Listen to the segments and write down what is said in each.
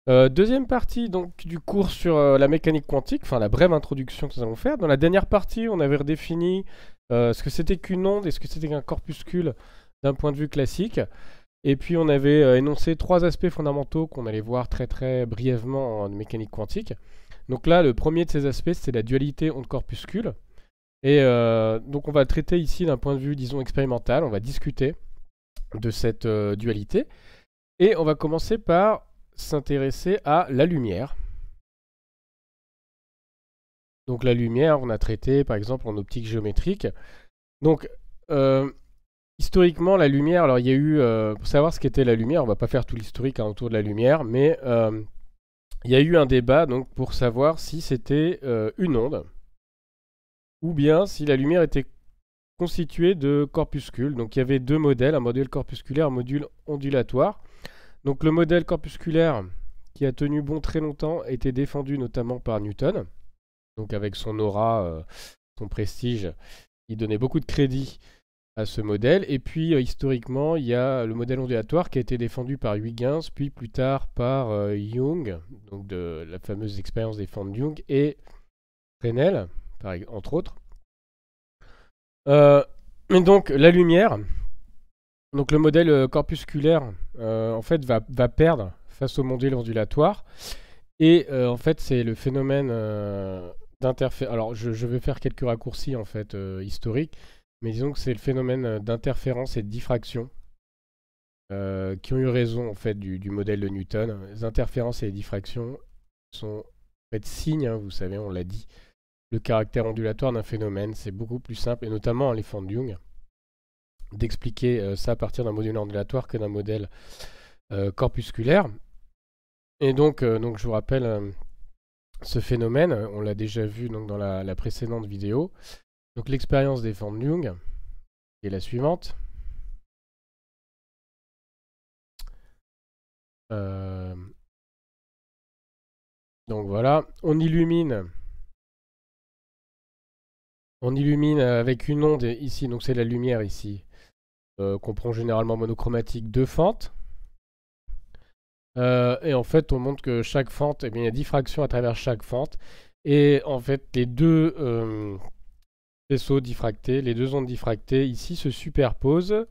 Deuxième partie donc, du cours sur la mécanique quantique, enfin la brève introduction que nous allons faire. Dans la dernière partie, on avait redéfini ce que c'était qu'une onde et ce que c'était qu'un corpuscule d'un point de vue classique. Et puis on avait énoncé trois aspects fondamentaux qu'on allait voir très très brièvement en mécanique quantique. Donc là, le premier de ces aspects, c'est la dualité onde-corpuscule. Et donc on va le traiter ici d'un point de vue, disons, expérimental. On va discuter de cette dualité. Et on va commencer par s'intéresser à la lumière. Donc la lumière, on a traité par exemple en optique géométrique. Donc historiquement, la lumière, alors il y a eu, pour savoir ce qu'était la lumière, on va pas faire tout l'historique autour de la lumière, mais il y a eu un débat donc, pour savoir si c'était une onde, ou bien si la lumière était constituée de corpuscules. Donc il y avait deux modèles, un modèle corpusculaire, un modèle ondulatoire. Donc le modèle corpusculaire qui a tenu bon très longtemps était défendu notamment par Newton. Donc avec son aura, son prestige, il donnait beaucoup de crédit à ce modèle. Et puis historiquement, il y a le modèle ondulatoire qui a été défendu par Huygens, puis plus tard par Young, donc de la fameuse expérience des formes de Young, et Fresnel, entre autres. Et donc la lumière, donc le modèle corpusculaire, en fait, va perdre face au modèle ondulatoire. Et en fait, c'est le phénomène d'interférence. Alors, je vais faire quelques raccourcis en fait historiques, mais disons que c'est le phénomène d'interférence et de diffraction qui ont eu raison en fait du modèle de Newton. Les interférences et les diffractions sont en fait signes, hein, vous savez, on l'a dit, le caractère ondulatoire d'un phénomène. C'est beaucoup plus simple, et notamment en les formes de Young, d'expliquer ça à partir d'un modèle ondulatoire que d'un modèle corpusculaire. Et donc je vous rappelle ce phénomène, on l'a déjà vu donc, dans la précédente vidéo. Donc l'expérience des formes de Young est la suivante. Donc voilà, on illumine avec une onde ici, donc c'est la lumière ici, qu'on prend généralement monochromatique, deux fentes. Et en fait, on montre que chaque fente, eh bien, il y a diffraction à travers chaque fente. Et en fait, les deux faisceaux diffractés, les deux ondes diffractées ici se superposent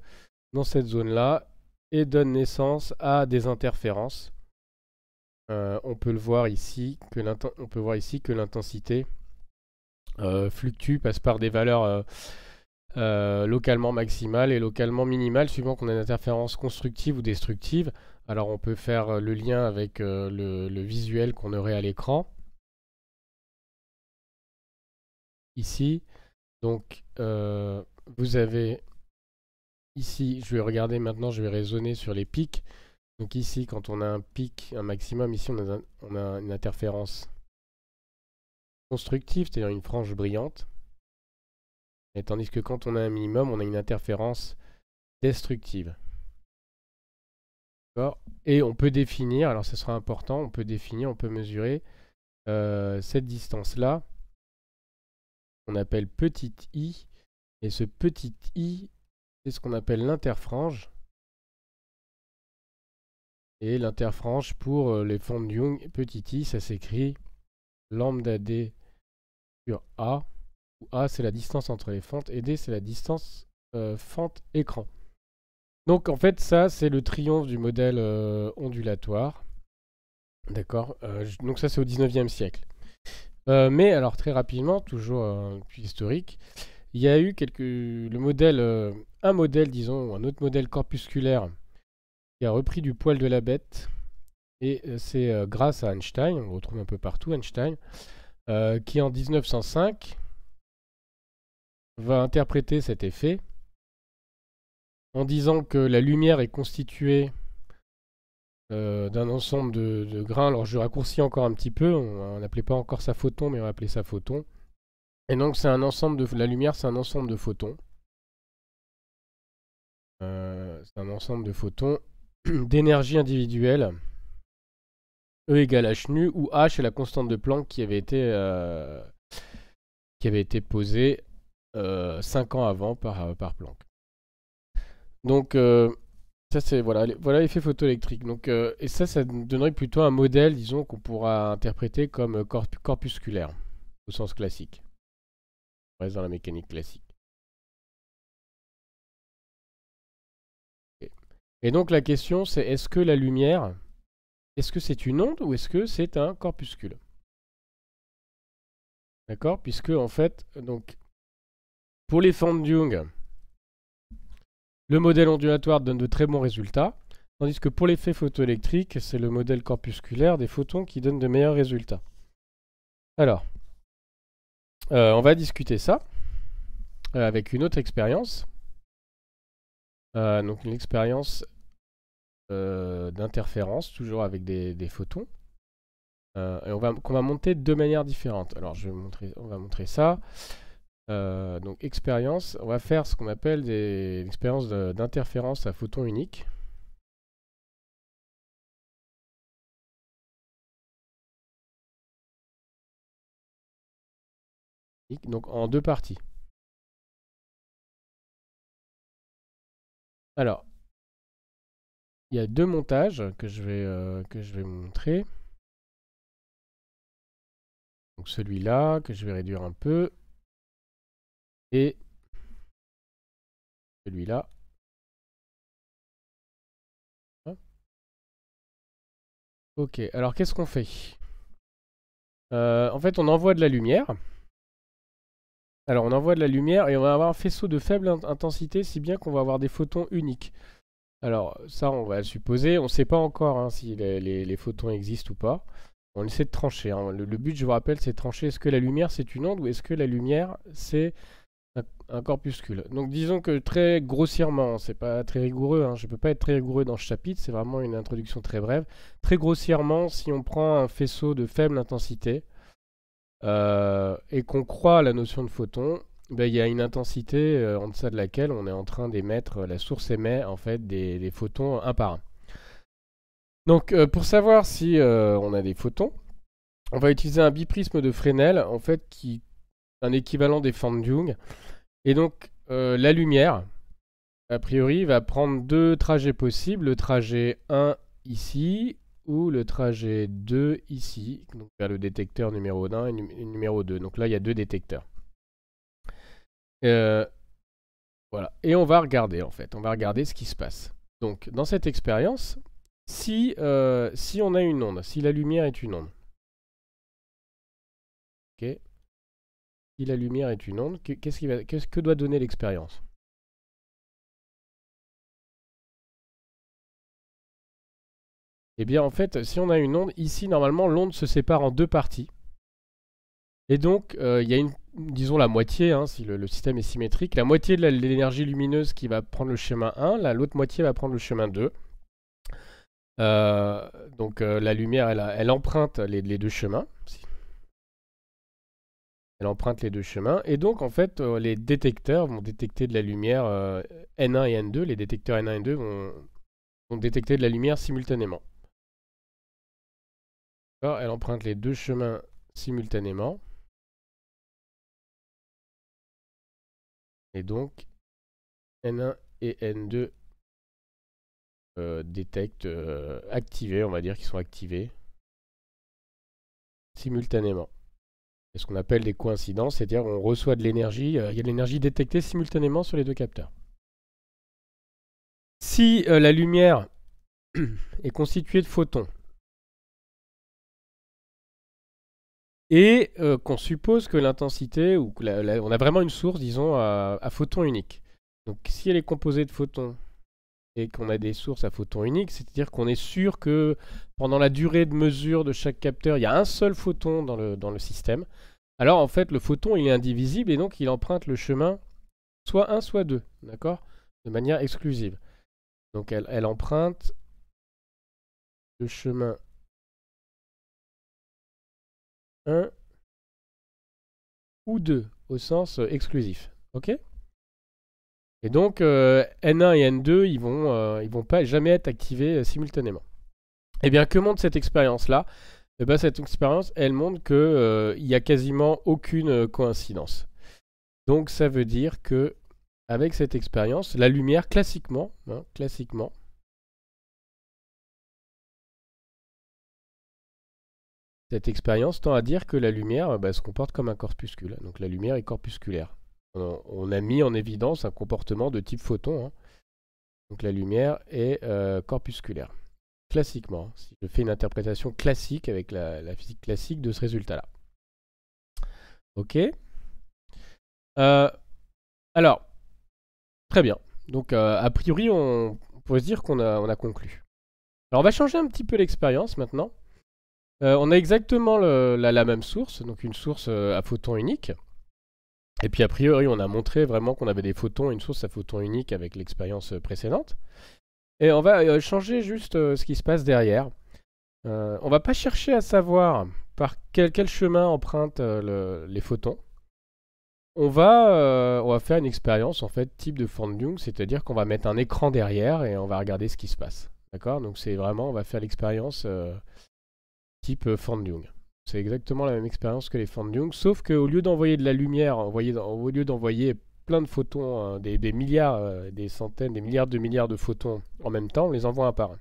dans cette zone-là et donnent naissance à des interférences. On peut voir ici que l'intensité fluctue, passe par des valeurs localement maximales et localement minimales, suivant qu'on a une interférence constructive ou destructive. Alors on peut faire le lien avec le visuel qu'on aurait à l'écran. Ici, donc vous avez ici, je vais regarder maintenant, je vais raisonner sur les pics. Donc ici, quand on a un pic, un maximum, ici on a une interférence constructive, c'est-à-dire une frange brillante. Et tandis que quand on a un minimum, on a une interférence destructive. Et on peut définir, alors ce sera important, on peut définir, on peut mesurer cette distance-là, qu'on appelle petit i. Et ce petit i, c'est ce qu'on appelle l'interfrange. Et l'interfrange pour les formes de Young, petit i, ça s'écrit lambda d sur a, où a c'est la distance entre les fentes et d c'est la distance fente-écran. Donc en fait ça c'est le triomphe du modèle ondulatoire. D'accord, donc ça c'est au 19e siècle. Mais alors très rapidement, toujours plus historique, il y a eu un modèle disons, un autre modèle corpusculaire qui a repris du poil de la bête. Et c'est grâce à Einstein, on le retrouve un peu partout, Einstein, qui en 1905 va interpréter cet effet en disant que la lumière est constituée d'un ensemble de grains. Alors je raccourcis encore un petit peu, on n'appelait pas encore ça photon, mais on va appeler ça photon. Et donc c'est un ensemble la lumière, c'est un ensemble de photons. C'est un ensemble de photons d'énergie individuelle. E égale h nu, où h est la constante de Planck qui avait été posée 5 ans avant par Planck. Donc Ça, c'est voilà l'effet photoélectrique. Donc, et ça donnerait plutôt un modèle, disons, qu'on pourra interpréter comme corpusculaire, au sens classique. On reste dans la mécanique classique. Et donc, la question, c'est est-ce que la lumière, est-ce que c'est une onde ou est-ce que c'est un corpuscule? D'accord? Puisque, en fait, donc, pour les formes de Young, le modèle ondulatoire donne de très bons résultats. Tandis que pour l'effet photoélectrique, c'est le modèle corpusculaire des photons qui donne de meilleurs résultats. Alors, on va discuter ça avec une autre expérience. Donc une expérience d'interférence, toujours avec des photons. Et qu'on va monter de deux manières différentes. Alors, on va montrer ça. Donc, expérience, on va faire ce qu'on appelle des expériences d'interférence à photons uniques. Donc en deux parties. Alors, il y a deux montages que je vais montrer. Donc celui-là, que je vais réduire un peu. Et celui-là. Ok, alors qu'est-ce qu'on fait? En fait, on envoie de la lumière. Alors, on envoie de la lumière et on va avoir un faisceau de faible intensité, si bien qu'on va avoir des photons uniques. Alors, ça, on va le supposer. On ne sait pas encore hein, si les photons existent ou pas. On essaie de trancher. Hein. Le but, je vous rappelle, c'est de trancher est-ce que la lumière, c'est une onde ou est-ce que la lumière, c'est un corpuscule. Donc, disons que très grossièrement, c'est pas très rigoureux. Hein, je ne peux pas être très rigoureux dans ce chapitre. C'est vraiment une introduction très brève. Très grossièrement, si on prend un faisceau de faible intensité, et qu'on croit à la notion de photon, ben, il y a une intensité en deçà de laquelle on est en train d'émettre, la source émet en fait des photons un par un. Donc pour savoir si on a des photons, on va utiliser un biprisme de Fresnel en fait qui est un équivalent des formes de Young. Et donc la lumière, a priori, va prendre deux trajets possibles, le trajet 1 ici ou le trajet 2 ici, donc vers le détecteur numéro 1 et numéro 2. Donc là, il y a deux détecteurs. Voilà. Et on va regarder, en fait. On va regarder ce qui se passe. Donc, dans cette expérience, si on a une onde, si la lumière est une onde, ok, si la lumière est une onde, qu'est-ce que doit donner l'expérience? Eh bien, en fait, si on a une onde, ici, normalement, l'onde se sépare en deux parties. Et donc, il y a disons la moitié, hein, si le système est symétrique, la moitié de l'énergie lumineuse qui va prendre le chemin 1, l'autre moitié va prendre le chemin 2. Donc, la lumière, elle emprunte les deux chemins. Elle emprunte les deux chemins. Et donc, en fait, les détecteurs vont détecter de la lumière N1 et N2. Les détecteurs N1 et N2 vont détecter de la lumière simultanément. Elle emprunte les deux chemins simultanément. Et donc, N1 et N2 détectent, activés, on va dire qu'ils sont activés simultanément. C'est ce qu'on appelle des coïncidences, c'est-à-dire on reçoit de l'énergie, il y a de l'énergie détectée simultanément sur les deux capteurs. Si la lumière est constituée de photons, et qu'on suppose que l'intensité, ou on a vraiment une source, disons, à photons uniques. Donc si elle est composée de photons, et qu'on a des sources à photons uniques, c'est-à-dire qu'on est sûr que pendant la durée de mesure de chaque capteur, il y a un seul photon dans le système, alors en fait le photon il est indivisible et donc il emprunte le chemin soit 1 soit 2, d'accord, de manière exclusive. Donc elle emprunte le chemin 1 ou 2 au sens exclusif, ok? Et donc N1 et N2 ils vont pas jamais être activés simultanément. Et bien que montre cette expérience-là? Et ben, cette expérience, elle montre qu'il n'y a quasiment aucune coïncidence. Donc ça veut dire que avec cette expérience, la lumière, classiquement, Cette expérience tend à dire que la lumière se comporte comme un corpuscule. Donc la lumière est corpusculaire. On a mis en évidence un comportement de type photon, hein. Donc la lumière est corpusculaire. Classiquement, si je fais une interprétation classique avec la physique classique de ce résultat-là. Ok. Alors, très bien. Donc a priori, on pourrait se dire qu'on a conclu. Alors on va changer un petit peu l'expérience maintenant. On a exactement la même source, donc une source à photons uniques. Et puis a priori, on a montré vraiment qu'on avait des photons, une source à photons uniques avec l'expérience précédente. Et on va changer juste ce qui se passe derrière. On va pas chercher à savoir par quel chemin empruntent les photons. On va faire une expérience en fait type de Fondung, c'est-à-dire qu'on va mettre un écran derrière et on va regarder ce qui se passe. D'accord? Donc c'est vraiment, on va faire l'expérience type Fondung. C'est exactement la même expérience que les Fondung, sauf qu'au lieu d'envoyer de la lumière, au lieu d'envoyer plein de photons, des milliards, des centaines, des milliards de photons en même temps, on les envoie un par un.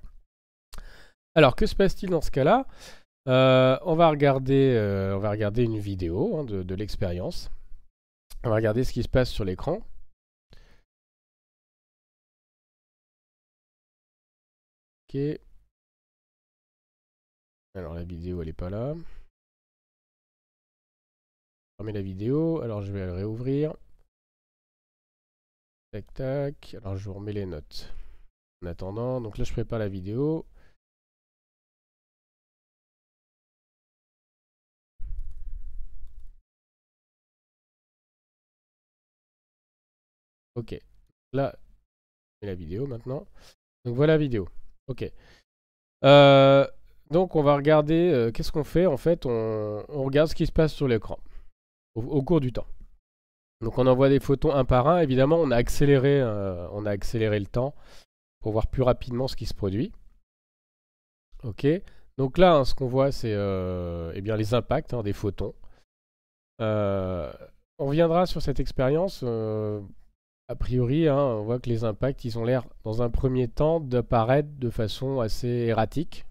Alors que se passe-t-il dans ce cas-là? On va regarder une vidéo de l'expérience. On va regarder ce qui se passe sur l'écran. Ok. Alors la vidéo elle est pas là. Fermer la vidéo. Alors je vais la réouvrir. Tac tac. Alors je vous remets les notes. En attendant, donc là je prépare la vidéo. Ok. Là, je mets la vidéo maintenant. Donc voilà la vidéo. Ok. Donc on va regarder. Qu'est-ce qu'on fait? En fait, on regarde ce qui se passe sur l'écran au cours du temps. Donc on envoie des photons un par un. Évidemment, on a accéléré le temps pour voir plus rapidement ce qui se produit. Ok. Donc là, hein, ce qu'on voit, c'est eh bien, les impacts des photons. On reviendra sur cette expérience. A priori, hein, on voit que les impacts, ils ont l'air, dans un premier temps, d'apparaître de façon assez erratique,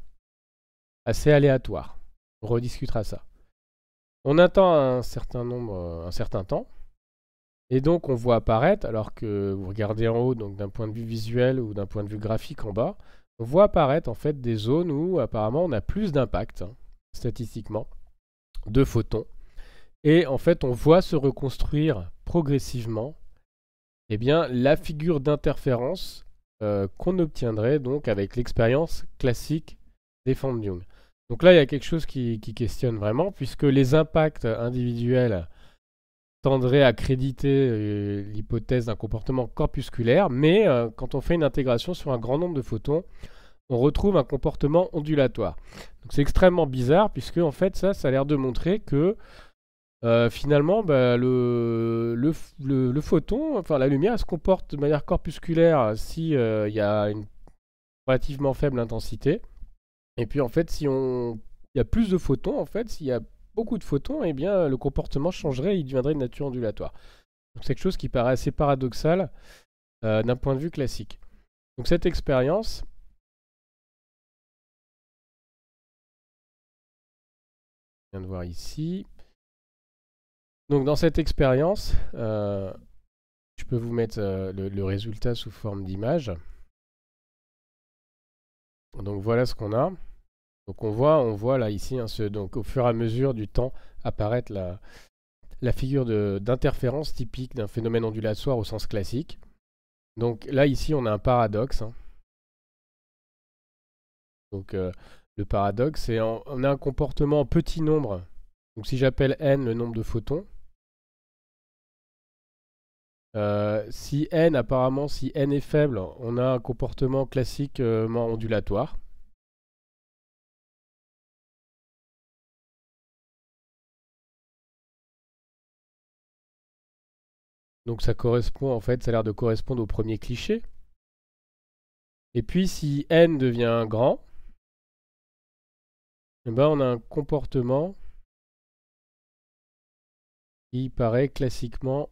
assez aléatoire. On rediscutera ça. On attend un certain temps. Et donc on voit apparaître, alors que vous regardez en haut, donc d'un point de vue visuel ou d'un point de vue graphique en bas, on voit apparaître en fait des zones où apparemment on a plus d'impact, hein, statistiquement, de photons. Et en fait on voit se reconstruire progressivement eh bien, la figure d'interférence qu'on obtiendrait donc avec l'expérience classique des Fondung. Donc là il y a quelque chose qui questionne vraiment, puisque les impacts individuels tendrait à créditer l'hypothèse d'un comportement corpusculaire, mais quand on fait une intégration sur un grand nombre de photons, on retrouve un comportement ondulatoire. Donc c'est extrêmement bizarre, puisque en fait ça a l'air de montrer que finalement le photon, enfin la lumière, elle se comporte de manière corpusculaire si il y a une relativement faible intensité. Et puis en fait, si il y a plus de photons, en fait, s'il y a beaucoup de photons, eh bien le comportement changerait et il deviendrait de nature ondulatoire. Donc c'est quelque chose qui paraît assez paradoxal d'un point de vue classique. Donc cette expérience, je viens de voir ici. Donc dans cette expérience, je peux vous mettre le résultat sous forme d'image. Donc voilà ce qu'on a. Donc on voit là ici, hein, donc au fur et à mesure du temps apparaître la figure d'interférence typique d'un phénomène ondulatoire au sens classique. Donc là ici on a un paradoxe, hein. Donc le paradoxe c'est on a un comportement en petit nombre. Donc si j'appelle n le nombre de photons, si n est faible, on a un comportement classiquement ondulatoire. Donc ça correspond en fait, ça a l'air de correspondre au premier cliché. Et puis si n devient grand, eh ben, on a un comportement qui paraît classiquement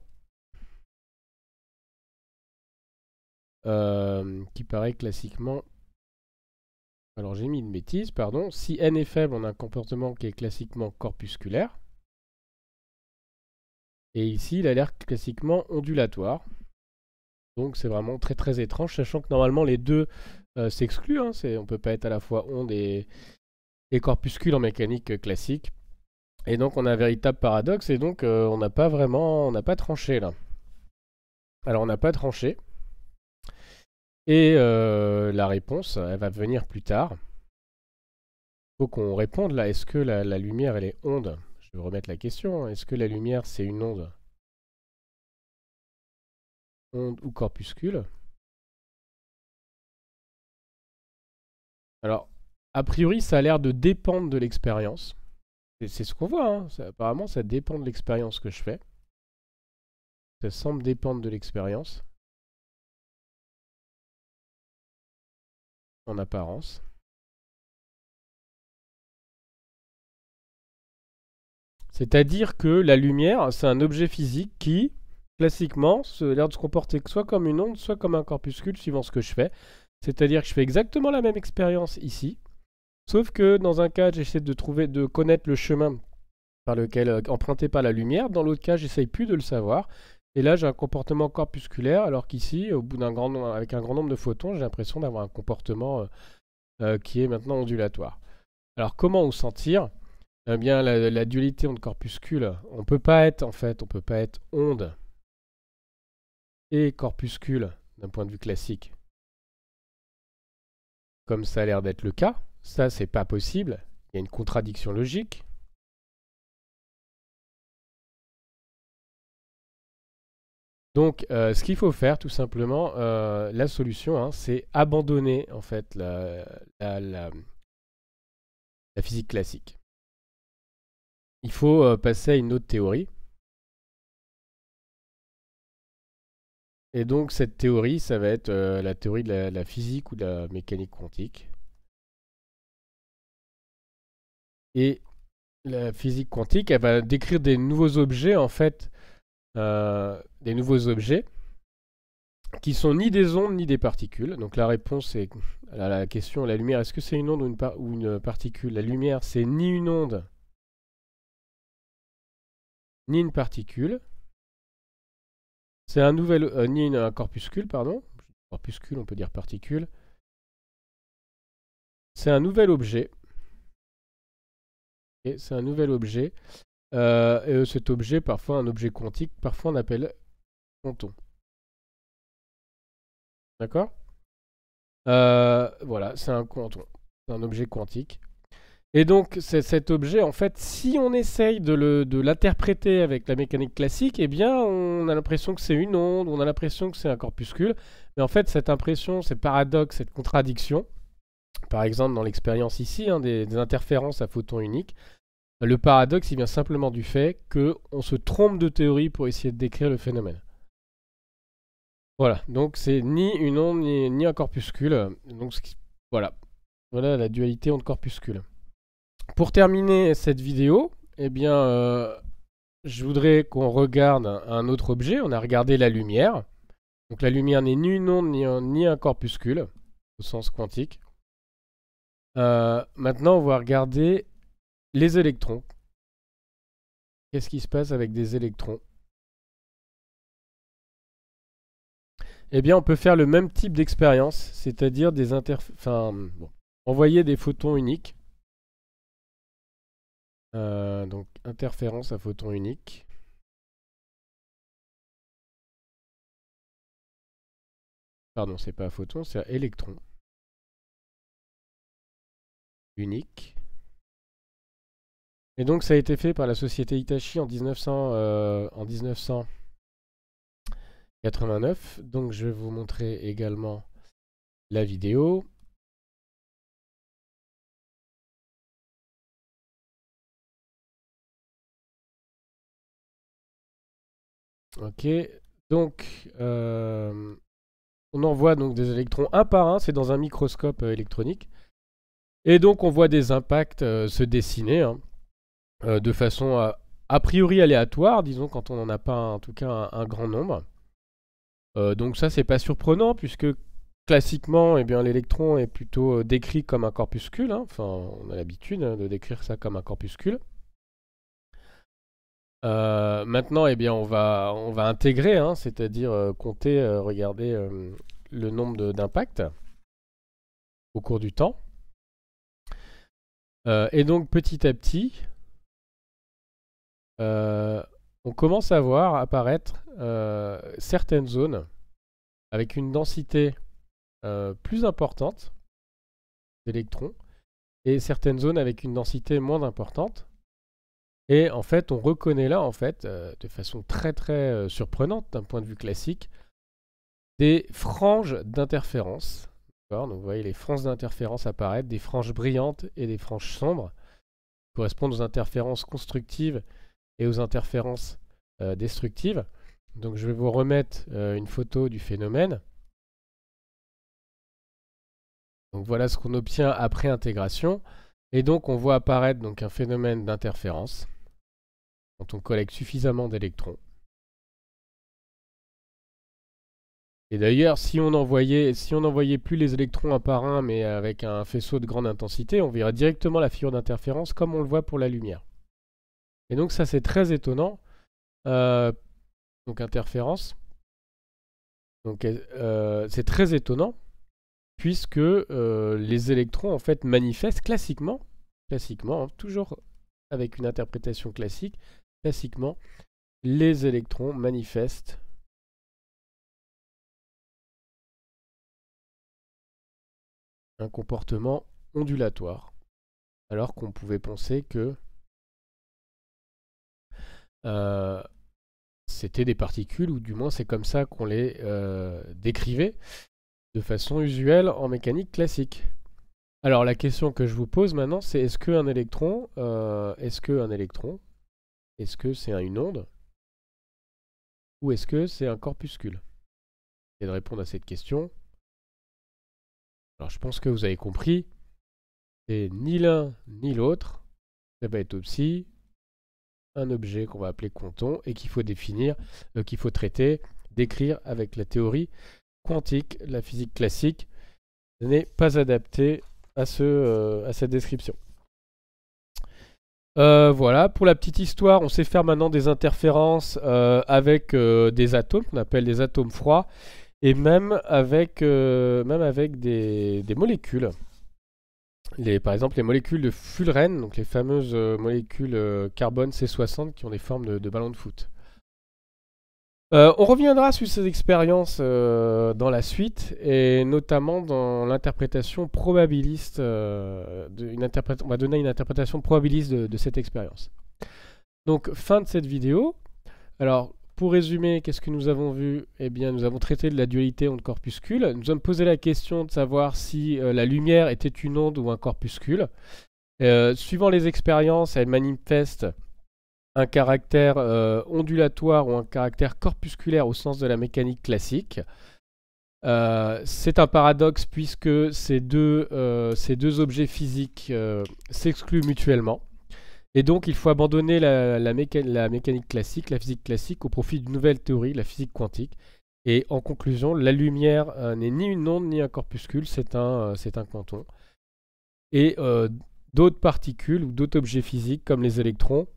Alors j'ai mis une bêtise, pardon. Si n est faible, on a un comportement qui est classiquement corpusculaire. Et ici, il a l'air classiquement ondulatoire. Donc c'est vraiment très très étrange, sachant que normalement les deux s'excluent. Hein. On ne peut pas être à la fois onde et corpuscule en mécanique classique. Et donc on a un véritable paradoxe, et donc on n'a pas tranché là. Alors on n'a pas tranché. Et la réponse, elle va venir plus tard. Il faut qu'on réponde là. Est-ce que la lumière, elle est onde? Je vais remettre la question. Est-ce que la lumière, c'est une onde? Onde ou corpuscule? Alors, a priori, ça a l'air de dépendre de l'expérience. C'est ce qu'on voit. Hein. Apparemment, ça dépend de l'expérience que je fais. Ça semble dépendre de l'expérience. En apparence. C'est-à-dire que la lumière, c'est un objet physique qui, classiquement, a l'air de se comporter soit comme une onde, soit comme un corpuscule, suivant ce que je fais. C'est-à-dire que je fais exactement la même expérience ici, sauf que dans un cas, j'essaie de connaître le chemin par lequel emprunté par la lumière. Dans l'autre cas, j'essaye plus de le savoir. Et là, j'ai un comportement corpusculaire, alors qu'ici, au bout avec un grand nombre de photons, j'ai l'impression d'avoir un comportement qui est maintenant ondulatoire. Alors, comment vous sentir? Eh bien, la dualité onde-corpuscule, on peut pas être onde et corpuscule d'un point de vue classique, comme ça a l'air d'être le cas. Ça, c'est pas possible. Il y a une contradiction logique. Donc, ce qu'il faut faire, tout simplement, la solution, hein, c'est abandonner en fait la physique classique. Il faut passer à une autre théorie. Et donc cette théorie, ça va être la théorie de la physique ou de la mécanique quantique. Et la physique quantique, elle va décrire des nouveaux objets, en fait, des nouveaux objets qui sont ni des ondes ni des particules. Donc la réponse est à la question, la lumière, est-ce que c'est une onde ou une particule? La lumière, c'est ni une onde ni une particule. C'est un nouvel, ni un corpuscule, pardon. Corpuscule, on peut dire particule. C'est un nouvel objet. Et c'est un nouvel objet. Et cet objet, parfois un objet quantique, parfois on appelle quanton. D'accord? Voilà, c'est un quanton. C'est un objet quantique. Et donc, cet objet, en fait, si on essaye de l'interpréter avec la mécanique classique, eh bien, on a l'impression que c'est une onde, on a l'impression que c'est un corpuscule. Mais en fait, cette impression, ces paradoxes, cette contradiction, par exemple, dans l'expérience ici, hein, des interférences à photons uniques, le paradoxe, il vient simplement du fait qu'on se trompe de théorie pour essayer de décrire le phénomène. Voilà, donc c'est ni une onde, ni un corpuscule. Donc, voilà. Voilà la dualité onde-corpuscule. Pour terminer cette vidéo, eh bien, je voudrais qu'on regarde un autre objet. On a regardé la lumière. Donc la lumière n'est ni une onde ni un corpuscule, au sens quantique. Maintenant, on va regarder les électrons. Qu'est-ce qui se passe avec des électrons? Eh bien, on peut faire le même type d'expérience, c'est-à-dire envoyer des photons uniques. Donc, interférence à photons uniques. Pardon, c'est pas photon, c'est électron. Unique. Et donc, ça a été fait par la société Hitachi en 1989. Donc, je vais vous montrer également la vidéo. Ok, donc on envoie donc des électrons un par un, c'est dans un microscope électronique. Et donc on voit des impacts se dessiner hein, de façon a priori aléatoire, disons quand on n'en a pas en tout cas un grand nombre. Donc ça c'est pas surprenant puisque classiquement, eh bien, l'électron est plutôt décrit comme un corpuscule, hein. Enfin, on a l'habitude de décrire ça comme un corpuscule. Maintenant, eh bien, on va intégrer, hein, c'est-à-dire compter, regarder le nombre d'impacts au cours du temps. Et donc, petit à petit, on commence à voir apparaître certaines zones avec une densité plus importante d'électrons et certaines zones avec une densité moins importante. Et en fait, on reconnaît là, en fait, de façon très très surprenante d'un point de vue classique, des franges d'interférence. Donc vous voyez les franges d'interférence apparaître, des franges brillantes et des franges sombres, qui correspondent aux interférences constructives et aux interférences destructives. Donc je vais vous remettre une photo du phénomène. Donc voilà ce qu'on obtient après intégration. Et donc on voit apparaître donc, un phénomène d'interférence quand on collecte suffisamment d'électrons. Et d'ailleurs, si on n'envoyait plus les électrons un par un, mais avec un faisceau de grande intensité, on verrait directement la figure d'interférence comme on le voit pour la lumière. Et donc ça c'est très étonnant. Donc interférence. Donc c'est très étonnant puisque les électrons en fait manifestent classiquement, hein, toujours avec une interprétation classiquement, les électrons manifestent un comportement ondulatoire, alors qu'on pouvait penser que c'était des particules, ou du moins c'est comme ça qu'on les décrivait de façon usuelle en mécanique classique. Alors la question que je vous pose maintenant, c'est est-ce qu'un électron, est-ce que c'est une onde, ou est-ce que c'est un corpuscule? Et de répondre à cette question. Alors je pense que vous avez compris, c'est ni l'un ni l'autre, ça va être aussi un objet qu'on va appeler quanton et qu'il faut définir, qu'il faut traiter, décrire avec la théorie quantique. La physique classique n'est pas adaptée à cette description. Voilà, pour la petite histoire, on sait faire maintenant des interférences avec des atomes, qu'on appelle des atomes froids, et même avec des molécules. Par exemple, les molécules de fullerène, donc les fameuses molécules carbone C60 qui ont des formes de ballons de foot. On reviendra sur ces expériences dans la suite, et notamment dans l'interprétation probabiliste. On va donner une interprétation probabiliste de cette expérience. Donc, fin de cette vidéo. Alors, pour résumer, qu'est-ce que nous avons vu? Eh bien, nous avons traité de la dualité onde-corpuscule. Nous avons posé la question de savoir si la lumière était une onde ou un corpuscule. Suivant les expériences, elle manifeste un caractère ondulatoire ou un caractère corpusculaire au sens de la mécanique classique. C'est un paradoxe puisque ces deux objets physiques s'excluent mutuellement. Et donc il faut abandonner la mécanique classique, la physique classique, au profit d'une nouvelle théorie, la physique quantique. Et en conclusion, la lumière n'est ni une onde ni un corpuscule, c'est un quanton. Et d'autres particules ou d'autres objets physiques comme les électrons,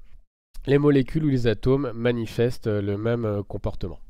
les molécules ou les atomes manifestent le même comportement.